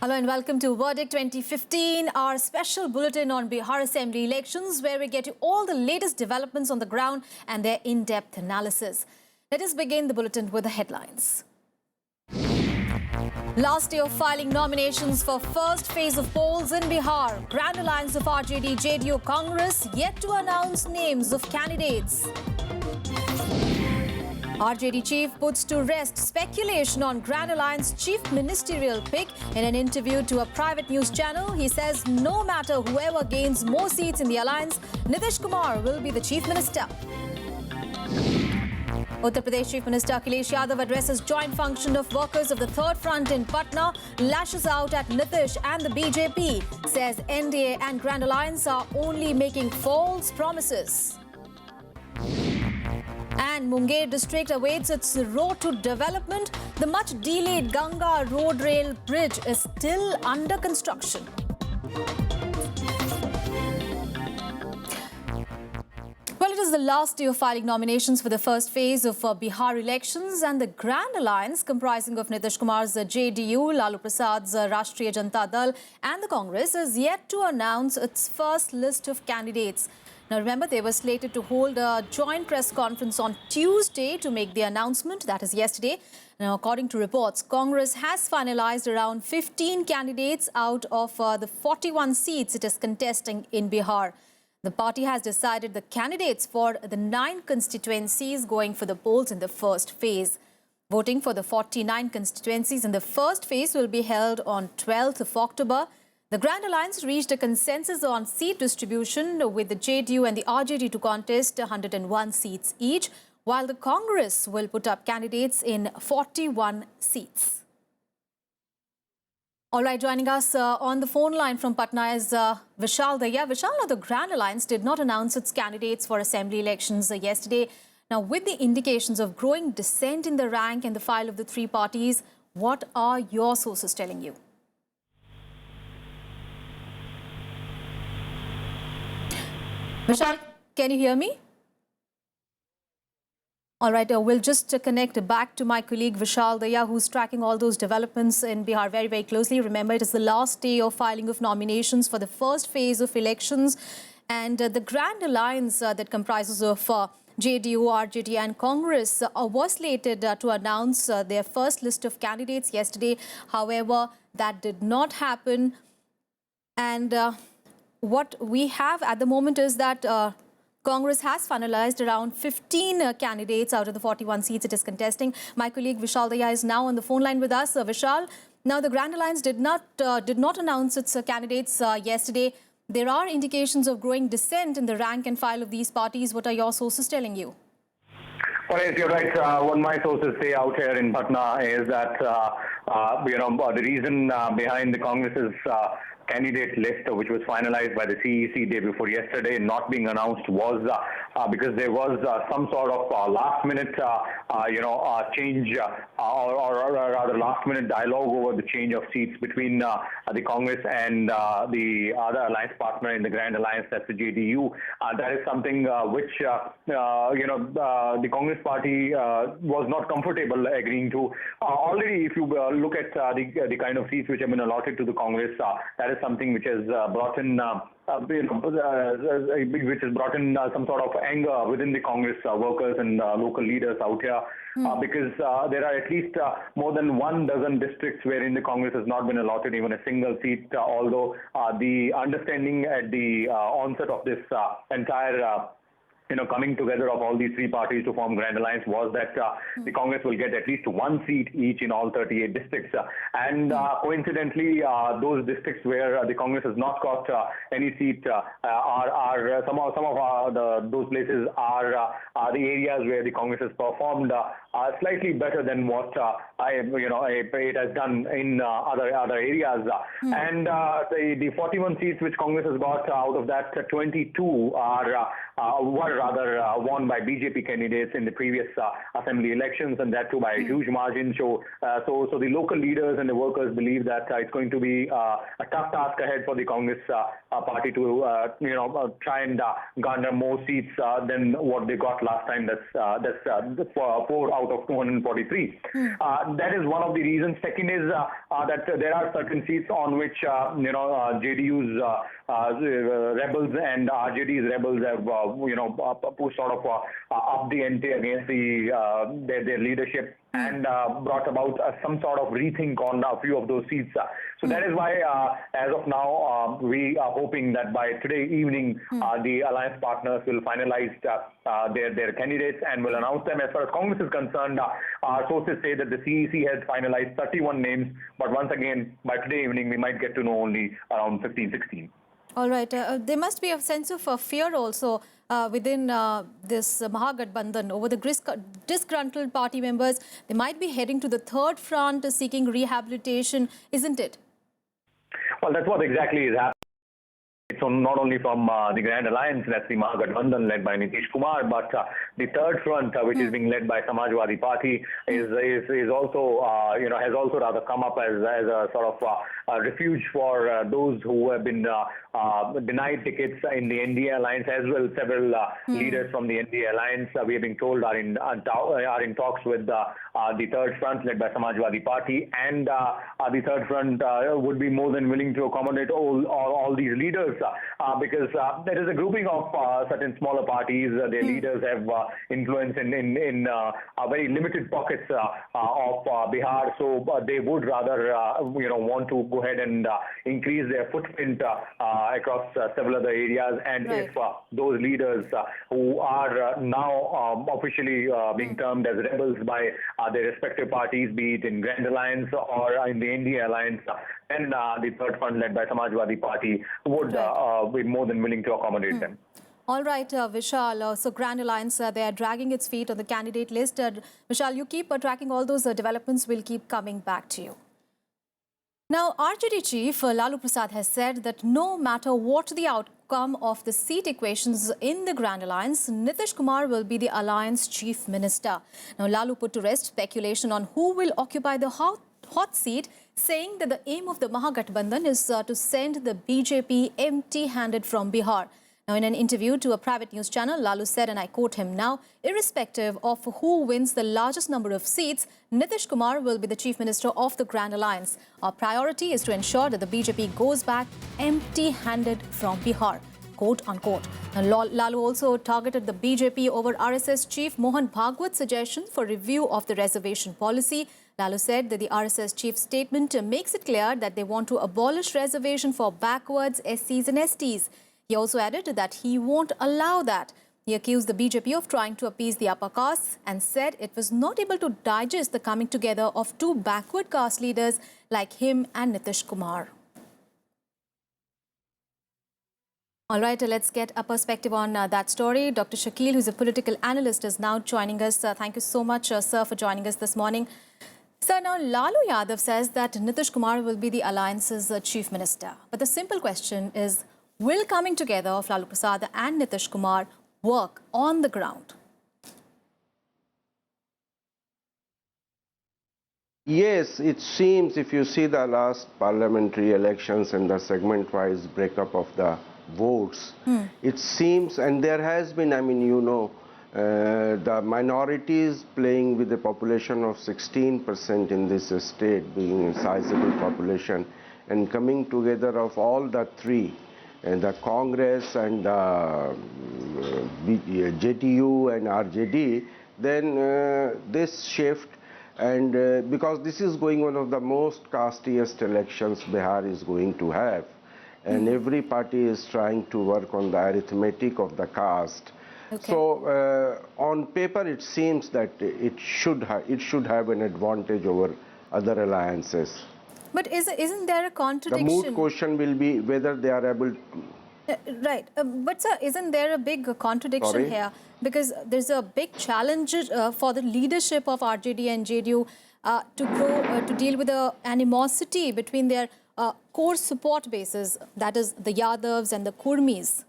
Hello and welcome to Verdict 2015, our special bulletin on Bihar Assembly elections, where we get you all the latest developments on the ground and their in-depth analysis. Let us begin the bulletin with the headlines. Last day of filing nominations for first phase of polls in Bihar. Grand alliance of RJD, JDU, Congress yet to announce names of candidates. RJD chief puts to rest speculation on Grand Alliance chief ministerial pick. In an interview to a private news channel, he says no matter whoever gains more seats in the alliance, Nitish Kumar will be the chief minister. Uttar Pradesh Chief Minister Akhilesh Yadav addresses joint function of workers of the Third Front in Patna, lashes out at Nitish and the BJP, says NDA and Grand Alliance are only making false promises. And Munger district awaits its road to development. The much delayed Ganga road rail bridge is still under construction. Well, it is the last day of filing nominations for the first phase of Bihar elections, and the Grand Alliance, comprising of Nitish Kumar's JDU, Lalu Prasad's Rashtriya Janata Dal and the Congress, is yet to announce its first list of candidates. Now, remember, they were slated to hold a joint press conference on Tuesday to make the announcement, that is yesterday. Now, according to reports, Congress has finalized around 15 candidates out of the 41 seats it is contesting in Bihar. The party has decided the candidates for the 9 constituencies going for the polls in the first phase. Voting for the 49 constituencies in the first phase will be held on 12th of October. The Grand Alliance reached a consensus on seat distribution with the JDU and the RJD to contest 101 seats each, while the Congress will put up candidates in 41 seats. All right, joining us on the phone line from Patna is Vishal Daya. Vishal, now the Grand Alliance did not announce its candidates for assembly elections yesterday. Now, with the indications of growing dissent in the rank and the file of the three parties, what are your sources telling you? Vishal, can you hear me? All right, we'll just connect back to my colleague Vishal Daya, who's tracking all those developments in Bihar very, very closely. Remember, it is the last day of filing of nominations for the first phase of elections. And the Grand Alliance that comprises of JDU, RJD and Congress was slated to announce their first list of candidates yesterday. However, that did not happen. And what we have at the moment is that Congress has finalized around 15 candidates out of the 41 seats it is contesting. My colleague Vishal Daya is now on the phone line with us. Vishal, now the Grand Alliance did not announce its candidates yesterday. There are indications of growing dissent in the rank and file of these parties. What are your sources telling you? Well, yes, you're right. What my sources say out here in Patna is that the reason behind the Congress's candidate list, which was finalized by the CEC day before yesterday, not being announced was because there was some sort of last-minute, change or rather last-minute dialogue over the change of seats between the Congress and the other alliance partner in the Grand Alliance, that's the JDU. That is something which the Congress party was not comfortable agreeing to. Already, if you look at the kind of seats which have been allotted to the Congress, that is something which has brought in some sort of anger within the Congress workers and local leaders out here, because there are at least more than 12 districts wherein the Congress has not been allotted even a single seat, although the understanding at the onset of this entire coming together of all these three parties to form Grand Alliance was that the Congress will get at least 1 seat each in all 38 districts. And coincidentally, those districts where the Congress has not got any seat are some of those places are the areas where the Congress has performed slightly better than what it has done in other areas. And the 41 seats which Congress has got, out of that 22 were were rather won by BJP candidates in the previous assembly elections, and that too by a huge margin. So the local leaders and the workers believe that it's going to be a tough task ahead for the Congress party to try and garner more seats than what they got last time. That's 4 out of 243. That is one of the reasons. Second is that there are certain seats on which JDU's rebels and RJD's rebels have sort of up the ante against their leadership and brought about some sort of rethink on a few of those seats. So that is why, as of now, we are hoping that by today evening, the alliance partners will finalize their candidates and will announce them. As far as Congress is concerned, our sources say that the CEC has finalized 31 names, but once again, by today evening, we might get to know only around 15, 16. All right. There must be a sense of fear also within this Mahagathbandhan over the disgruntled party members. They might be heading to the third front seeking rehabilitation, isn't it? Well, that's what exactly is happening. So not only from the Grand Alliance, that's the Mahagathbandhan led by Nitish Kumar, but the third front, which is being led by Samajwadi Party, is also has also rather come up as a sort of a refuge for those who have been denied tickets in the NDA alliance, as well several leaders from the NDA alliance. We have been told are in talks with the third front led by Samajwadi Party, and the third front would be more than willing to accommodate all these leaders. Because there is a grouping of certain smaller parties. Their leaders have influence in very limited pockets of Bihar, so they would rather want to go ahead and increase their footprint across several other areas. And if those leaders who are now officially being termed as rebels by their respective parties, be it in Grand Alliance or in the NDA alliance, then the third front led by Samajwadi Party would be more than willing to accommodate them. All right, Vishal. So Grand Alliance, they are dragging its feet on the candidate list. Vishal, you keep tracking all those developments. We'll keep coming back to you. Now, RJD chief Lalu Prasad has said that no matter what the outcome of the seat equations in the Grand Alliance, Nitish Kumar will be the alliance chief minister. Now, Lalu put to rest speculation on who will occupy the hot seat, saying that the aim of the Mahagathbandhan is to send the BJP empty-handed from Bihar. Now, in an interview to a private news channel, Lalu said, and I quote him now, irrespective of who wins the largest number of seats, Nitish Kumar will be the chief minister of the Grand Alliance. Our priority is to ensure that the BJP goes back empty-handed from Bihar, quote unquote. Now, Lalu also targeted the BJP over RSS chief Mohan Bhagwat's suggestion for review of the reservation policy. Lalu said that the RSS chief's statement makes it clear that they want to abolish reservation for backwards SCs and STs. He also added that he won't allow that. He accused the BJP of trying to appease the upper castes and said it was not able to digest the coming together of two backward caste leaders like him and Nitish Kumar. All right, let's get a perspective on that story. Dr. Shakil, who's a political analyst, is now joining us. Thank you so much, sir, for joining us this morning. Sir, now Lalu Yadav says that Nitish Kumar will be the alliance's chief minister. But the simple question is, will coming together of Lalu Prasad and Nitish Kumar work on the ground? Yes, it seems if you see the last parliamentary elections and the segment-wise breakup of the votes, it seems, and there has been, the minorities playing with a population of 16% in this state, being a sizable population, and coming together of all the three, and the Congress and the JTU and RJD, then this shift, and because this is going one of the most castiest elections Bihar is going to have, and every party is trying to work on the arithmetic of the caste. Okay. So on paper it seems that it should have an advantage over other alliances. But isn't there a contradiction? The moot question will be whether they are able to... Right. But sir, isn't there a big contradiction here? Because there's a big challenge for the leadership of RJD and JDU to deal with the animosity between their core support bases, that is the Yadavs and the Kurmis.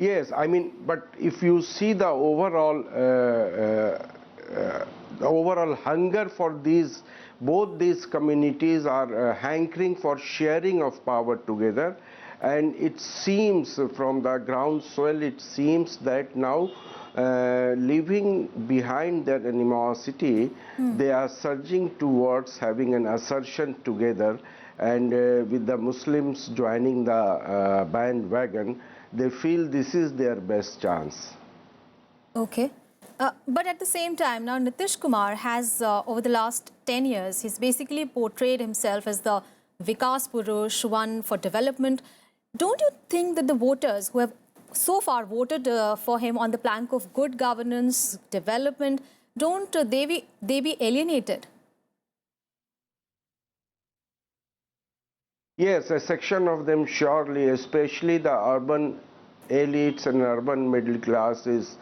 Yes, I mean, but if you see the overall hunger for both these communities are hankering for sharing of power together, and it seems from the ground soil, it seems that now leaving behind that animosity, they are surging towards having an assertion together, and with the Muslims joining the bandwagon, they feel this is their best chance. Okay. But at the same time, now Nitish Kumar has, over the last 10 years, he's basically portrayed himself as the Vikas Purush, one for development. Don't you think that the voters who have so far voted for him on the plank of good governance, development, don't they be alienated? Yes, a section of them surely, especially the urban elites and urban middle classes.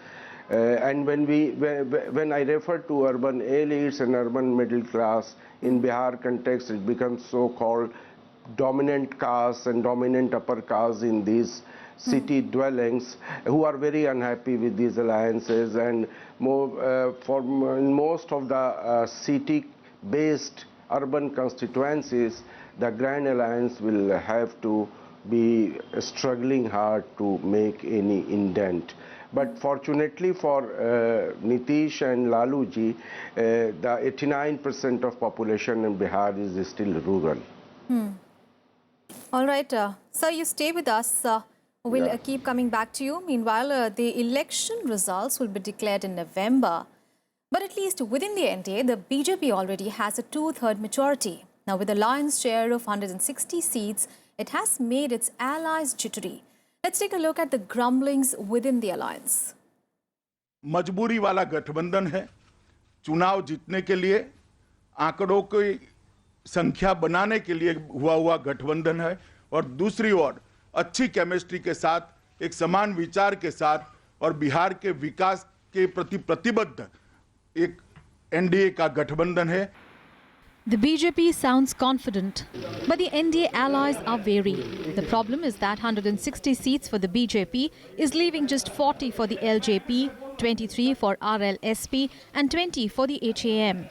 And when I refer to urban elites and urban middle class, in Bihar context, it becomes so-called dominant castes and dominant upper castes in these city dwellings, who are very unhappy with these alliances, and in most of the city-based urban constituencies, the Grand Alliance will have to be struggling hard to make any indent. But fortunately for Nitish and Laluji, the 89% of population in Bihar is still rural. All right. Sir, you stay with us. We'll keep coming back to you. Meanwhile, the election results will be declared in November. But at least within the NDA, the BJP already has a two-thirds majority. Now, with the lion's share of 160 seats, it has made its allies jittery. Let's take a look at the grumblings within the alliance. मजबूरी वाला गठबंधन है, चुनाव जीतने के लिए, आंकड़ों की संख्या बनाने के लिए हुआ गठबंधन है, और दूसरी ओर अच्छी केमिस्ट्री के साथ, एक समान विचार के साथ और बिहार के विकास के प्रति प्रतिबद्ध एक एनडीए का गठबंधन है. The BJP sounds confident, but the NDA allies are wary. The problem is that 160 seats for the BJP is leaving just 40 for the LJP, 23 for RLSP and 20 for the HAM.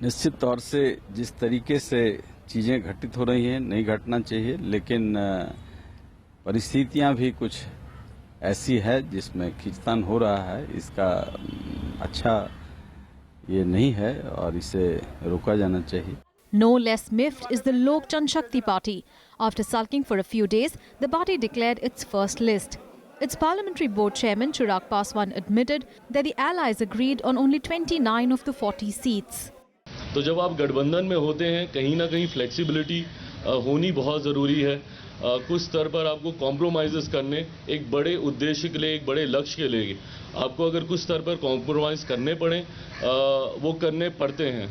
निश्चित तौर से जिस तरीके से चीजें घटित हो रही हैं नहीं घटना चाहिए, लेकिन परिस्थितियां भी कुछ ऐसी है जिसमें खींचतान हो रहा है. इसका अच्छा ये नहीं है और इसे रोका जाना चाहिए. No less miffed is the Lok Janshakti party. After sulking for a few days, the party declared its first list. Its parliamentary board chairman Chirag Paswan admitted that the allies agreed on only 29 of the 40 seats. तो जब आप गठबंधन में होते हैं, कहीं ना कहीं फ्लेक्सिबिलिटी होनी बहुत ज़रूरी है. कुछ स्तर पर आपको कॉम्प्रोमाइज़ करने, एक बड़े उद्देश्य के लिए, एक बड़े लक्ष्य के लिए आपको अगर कुछ स्तर पर कॉम्प्रोमाइज़ करने पड़े, वो करने पड़ते हैं.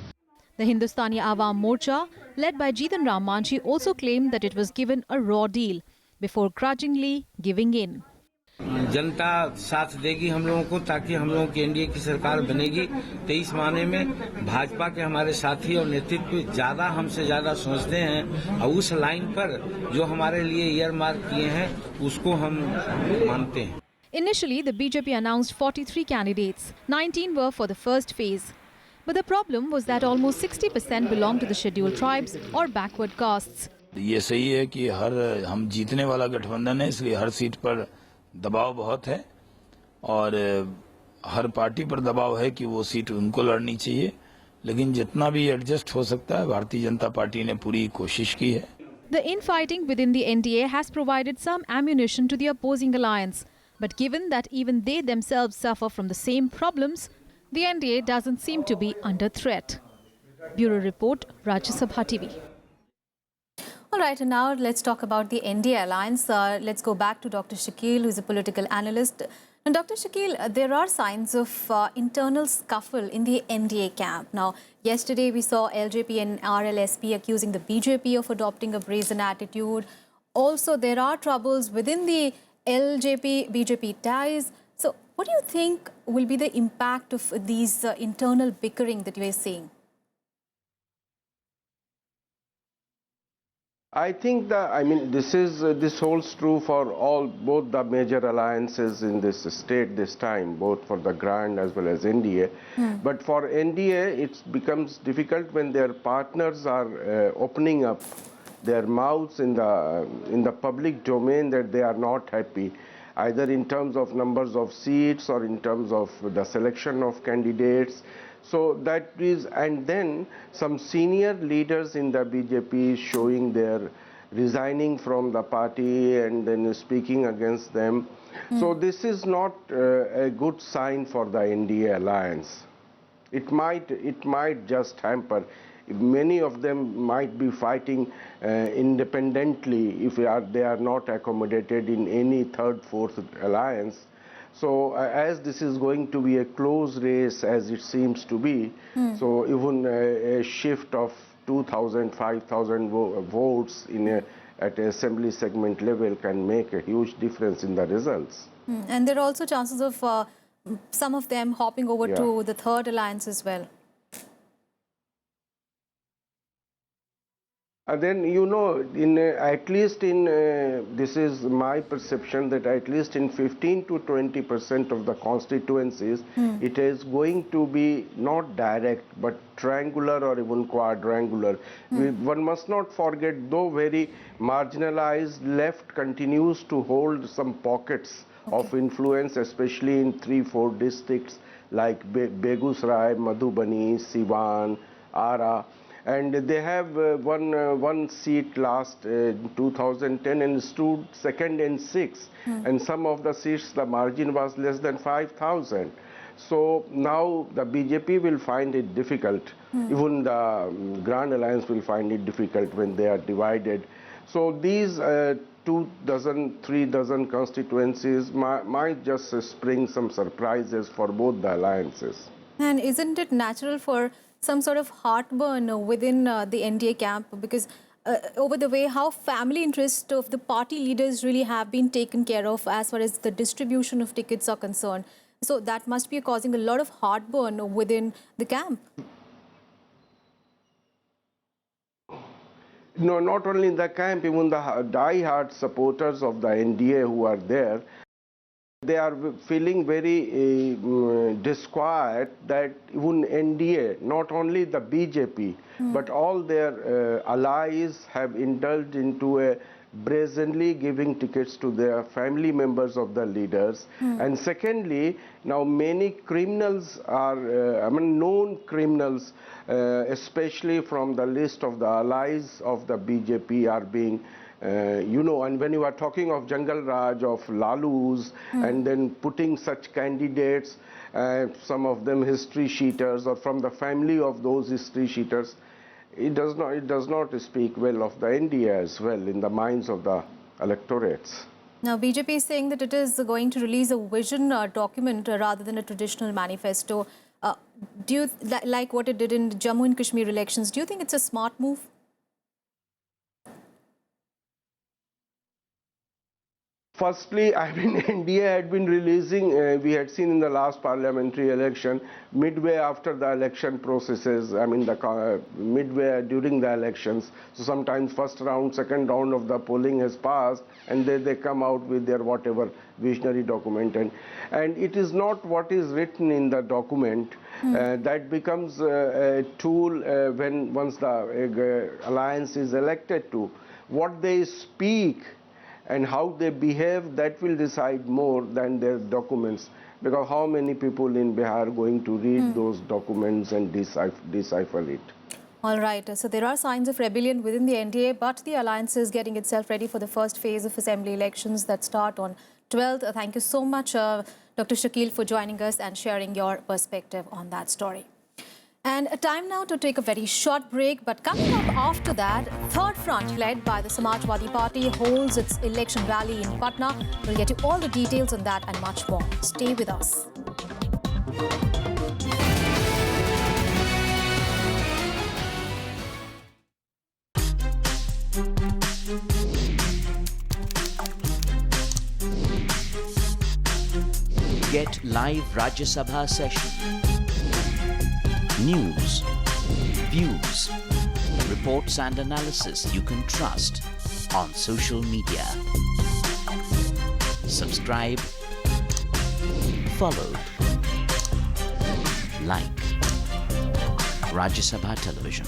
The Hindustani Awam Morcha, led by Jitan Ram Manchi, also claimed that it was given a raw deal before grudgingly giving in. जनता साथ देगी हम लोगों को, ताकि हम लोगों की एनडीए की सरकार बनेगी. 23 माने में भाजपा के हमारे साथी और नेतृत्व ज्यादा हमसे ज्यादा सोचते हैं, और उस लाइन पर जो हमारे लिए ईयर मार्क किए हैं उसको हम मानते हैं. Initially, the BJP announced 43 candidates. 19 were for the first phase. But the problem was that almost 60% belonged to the scheduled tribes or backward castes. ये सही है कि हम जीतने वाला गठबंधन है, इसलिए हर सीट पर दबाव बहुत है और हर पार्टी पर दबाव है कि वो सीट उनको लड़नी चाहिए, लेकिन जितना भी एडजस्ट हो सकता है भारतीय जनता पार्टी ने पूरी कोशिश की है. The infighting within the NDA has provided some ammunition to the opposing alliance. But given that even they themselves suffer from the same problems, the NDA doesn't seem to be under threat. Bureau Report, Rajya Sabha TV. All right, and now let's talk about the NDA alliance. Let's go back to Dr. Shakil, who is a political analyst. Now, Dr. Shakil, there are signs of internal scuffle in the NDA camp. Now, yesterday we saw LJP and RLSP accusing the BJP of adopting a brazen attitude. Also, there are troubles within the LJP-BJP ties. So, what do you think will be the impact of these internal bickering that you are seeing? I think this holds true for both the major alliances in this state this time, both for the Grand as well as NDA. But for NDA, it becomes difficult when their partners are opening up their mouths in the public domain that they are not happy, either in terms of numbers of seats or in terms of the selection of candidates. So that is, and then some senior leaders in the BJP showing their resigning from the party and then speaking against them. So this is not a good sign for the NDA alliance. It might just hamper. Many of them might be fighting independently if they are not accommodated in any third, fourth alliance. So as this is going to be a close race, as it seems to be, so even a shift of 2,000, 5,000 votes at an assembly segment level can make a huge difference in the results. And there are also chances of some of them hopping over to the third alliance as well. Then, you know, this is my perception that at least in 15 to 20% of the constituencies, it is going to be not direct but triangular or even quadrangular. One must not forget, though very marginalized, left continues to hold some pockets of influence, especially in 3-4 districts like Begusrai, Madhubani, Siwan, Ara. And they have one seat last 2010 and stood second in 6. And some of the seats, the margin was less than 5,000. So now the BJP will find it difficult. Even the Grand Alliance will find it difficult when they are divided. So these 2 dozen, 3 dozen constituencies might just spring some surprises for both the alliances. And isn't it natural for some sort of heartburn within the NDA camp, because over the way how family interests of the party leaders really have been taken care of as far as the distribution of tickets are concerned. So that must be causing a lot of heartburn within the camp. No, not only in the camp, even the die-hard supporters of the NDA who are there, they are feeling very disquiet that even NDA, not only the BJP, but all their allies have indulged into a brazenly giving tickets to their family members of the leaders. And secondly, now many criminals are, known criminals, especially from the list of the allies of the BJP are being and when you are talking of Jungle Raj, of Lalus, and then putting such candidates, some of them history cheaters or from the family of those history cheaters, it does not speak well of the NDA as well in the minds of the electorates. Now, BJP is saying that it is going to release a vision document rather than a traditional manifesto. Do you, like what it did in Jammu and Kashmir elections, do you think it's a smart move? Firstly, NDA had been releasing, we had seen in the last parliamentary election, midway after the election processes, midway during the elections. So sometimes first round, second round of the polling has passed, and then they come out with their whatever visionary document. And it is not what is written in the document that becomes a tool once the alliance is elected to. What they speak and how they behave, that will decide more than their documents, because how many people in Bihar are going to read those documents and decipher it? All right, so there are signs of rebellion within the NDA, but the alliance is getting itself ready for the first phase of assembly elections that start on 12th. Thank you so much, Dr. Shakil, for joining us and sharing your perspective on that story. And a time now to take a very short break, but coming up after that, Third Front, led by the Samajwadi Party, holds its election rally in Patna. We'll get you all the details on that and much more. Stay with us. Get live Rajya Sabha session. News, views, reports and analysis you can trust on social media. Subscribe, follow, like Rajya Sabha Television.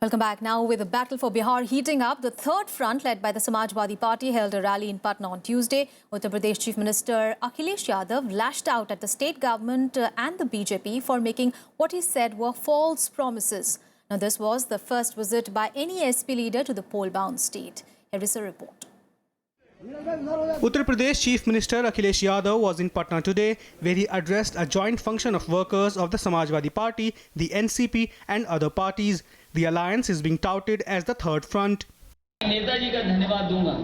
Welcome back. Now, with the battle for Bihar heating up, the third front, led by the Samajwadi Party, held a rally in Patna on Tuesday. Uttar Pradesh Chief Minister Akhilesh Yadav lashed out at the state government and the BJP for making what he said were false promises. Now, this was the first visit by any SP leader to the poll-bound state. Here is a report. Uttar Pradesh Chief Minister Akhilesh Yadav was in Patna today, where he addressed a joint function of workers of the Samajwadi Party, the NCP and other parties. The alliance is being touted as the third front. Netaji का धन्यवाद दूंगा,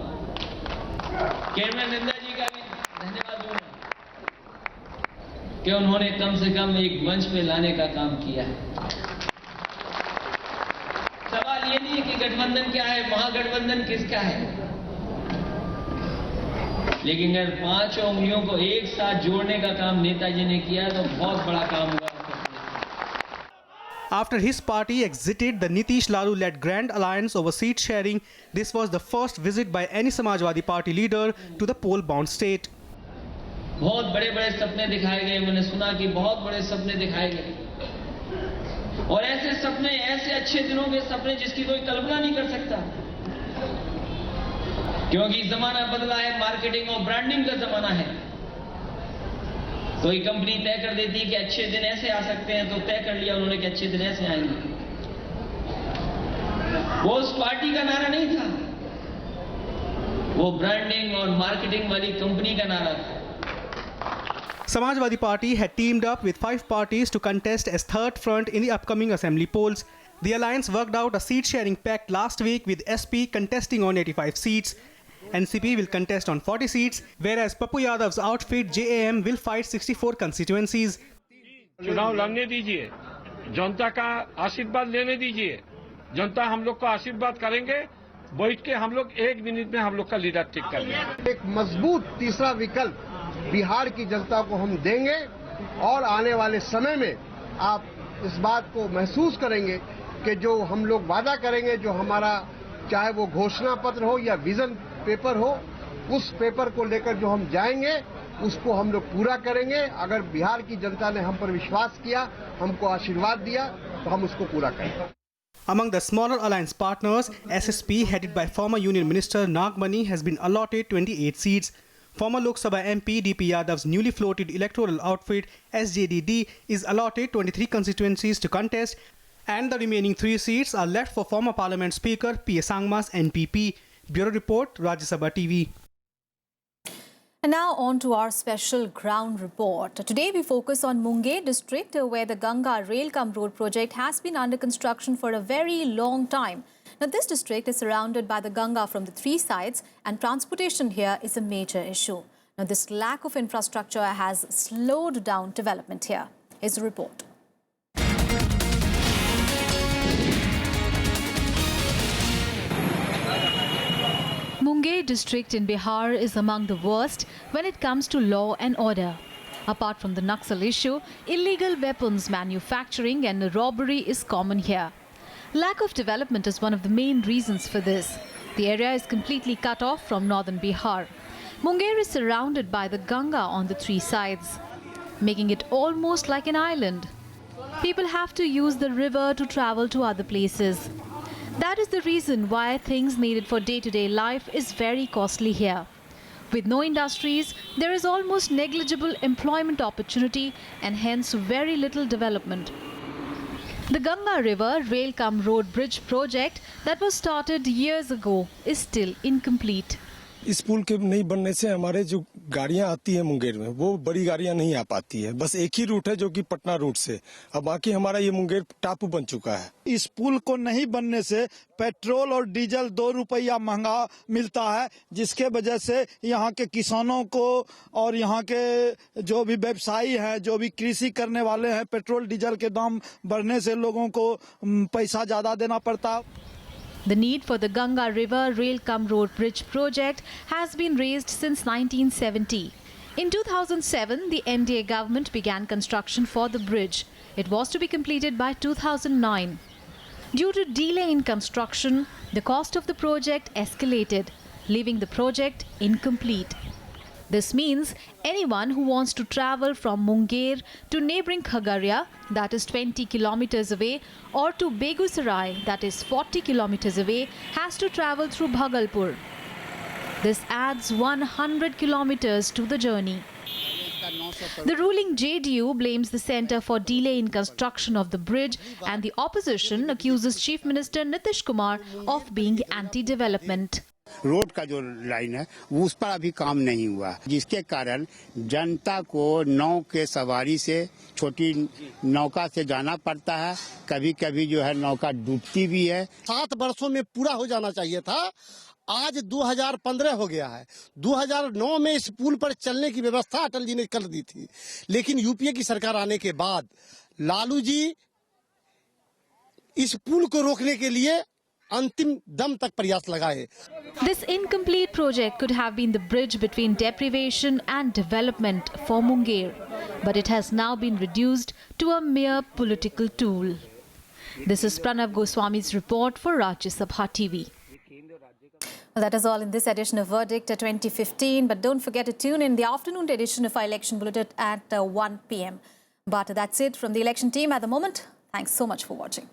camera Nanda ji का भी धन्यवाद दूंगा कि उन्होंने कम से कम एक मंच पे लाने का काम किया है। सवाल ये नहीं है कि गठबंधन क्या है, महागठबंधन किसका है, लेकिन अगर 5 उंगलियों को एक साथ जोड़ने का काम नेताजी ने किया तो बहुत बड़ा काम हुआ। After his party exited the Nitish Lalu-led Grand Alliance over seat sharing, this was the first visit by any Samajwadi Party leader to the poll-bound state. बहुत बड़े-बड़े सपने दिखाए गए, मैंने सुना कि बहुत बड़े सपने दिखाए गए, और ऐसे सपने, ऐसे अच्छे दिनों के सपने जिसकी कोई कल्पना नहीं कर सकता, क्योंकि जमाना बदला है, मार्केटिंग और ब्रांडिंग का जमाना है। कोई कंपनी तय कर देती कि अच्छे दिन ऐसे आ सकते हैं, तो तय कर लिया उन्होंने कि अच्छे दिन ऐसे आएंगे। वो उस पार्टी का नारा नहीं था, वो ब्रांडिंग और मार्केटिंग वाली कंपनी का नारा था। Samajwadi Party had teamed up with 5 parties to contest as third front in the upcoming assembly polls. The alliance worked out a seat-sharing pact last week with SP contesting on 85 seats. NCP will contest on 40 seats, whereas Papu Yadav's outfit JAM will fight 64 constituencies. चुनाव लड़ने दीजिए, जनता का आशीर्वाद लेने दीजिए, जनता हम लोग को आशीर्वाद करेंगे, बैठ के हम लोग 1 मिनट में हम लोग का लीडर ठीक कर लेंगे। एक मजबूत तीसरा विकल्प बिहार की जनता को हम देंगे और आने वाले समय में आप इस बात को महसूस करेंगे कि जो हम लोग वादा करेंगे, जो हमारा चाहे वो घोषणा पत्र हो या विजन पेपर हो, उस पेपर को लेकर जो हम जाएंगे उसको हम लोग पूरा करेंगे। अगर बिहार की जनता ने हम पर विश्वास किया, हमको आशीर्वाद दिया, तो हम उसको पूरा करेंगे। Among the smaller alliance partners, SSP headed by former Union Minister Nagmani has been allotted 28 seats. Former Lok Sabha MP DP Yadav's newly floated electoral outfit SJDD is allotted 23 constituencies to contest, and the remaining 3 seats are left for former Parliament Speaker P.A. Sangma's NPP. Bureau Report, Rajya Sabha TV. And now on to our special ground report. Today we focus on Munger district, where the Ganga Rail-cum-Road project has been under construction for a very long time. Now, this district is surrounded by the Ganga from the 3 sides, and transportation here is a major issue. Now, this lack of infrastructure has slowed down development here. Here's the report. Munger district in Bihar is among the worst when it comes to law and order. Apart from the Naxal issue, illegal weapons manufacturing and robbery is common here. Lack of development is one of the main reasons for this. The area is completely cut off from northern Bihar. Munger is surrounded by the Ganga on the 3 sides, making it almost like an island. People have to use the river to travel to other places. That is the reason why things needed for day-to-day life is very costly here. With no industries, there is almost negligible employment opportunity and hence very little development. The Ganga River Rail-cum-Road Bridge project that was started years ago is still incomplete. इस पुल के नहीं बनने से हमारे जो गाड़ियां आती हैं मुंगेर में, वो बड़ी गाड़ियां नहीं आ पाती है। बस एक ही रूट है जो कि पटना रूट से, अब बाकी हमारा ये मुंगेर टापू बन चुका है। इस पुल को नहीं बनने से पेट्रोल और डीजल 2 रुपया महंगा मिलता है, जिसके वजह से यहाँ के किसानों को और यहाँ के जो भी व्यवसायी हैं, जो भी कृषि करने वाले हैं, पेट्रोल डीजल के दाम बढ़ने से लोगों को पैसा ज्यादा देना पड़ता है। The need for the Ganga River Rail-cum-Road Bridge project has been raised since 1970. In 2007, the NDA government began construction for the bridge. It was to be completed by 2009. Due to delay in construction, the cost of the project escalated, leaving the project incomplete. This means anyone who wants to travel from Munger to neighbouring Khagaria, that is 20 kilometers away, or to Begusarai, that is 40 kilometers away, has to travel through Bhagalpur. This adds 100 kilometers to the journey. The ruling JDU blames the centre for delay in construction of the bridge, and the opposition accuses Chief Minister Nitish Kumar of being anti-development. Road का जो line है वो उस पर अभी काम नहीं हुआ, जिसके कारण जनता को नाव के सवारी से छोटी नौका से जाना पड़ता है। कभी कभी जो है नौका डूबती भी है। 7 वर्षों में पूरा हो जाना चाहिए था, आज 2015 हो गया है। 2009 में इस पुल पर चलने की व्यवस्था अटल जी ने कर दी थी, लेकिन यूपीए की सरकार आने के बाद लालू जी इस पुल को रोकने के लिए अंतिम दम तक प्रयास लगाए। This incomplete project could have been the bridge between deprivation and development for Munger, but it has now been reduced to a mere political tool. This is Pranav Goswami's report for Rajya Sabha TV. Well, that is all in this edition of Verdict 2015. But don't forget to tune in the afternoon edition of our election bulletin at 1 p.m. But that's it from the election team at the moment. Thanks so much for watching.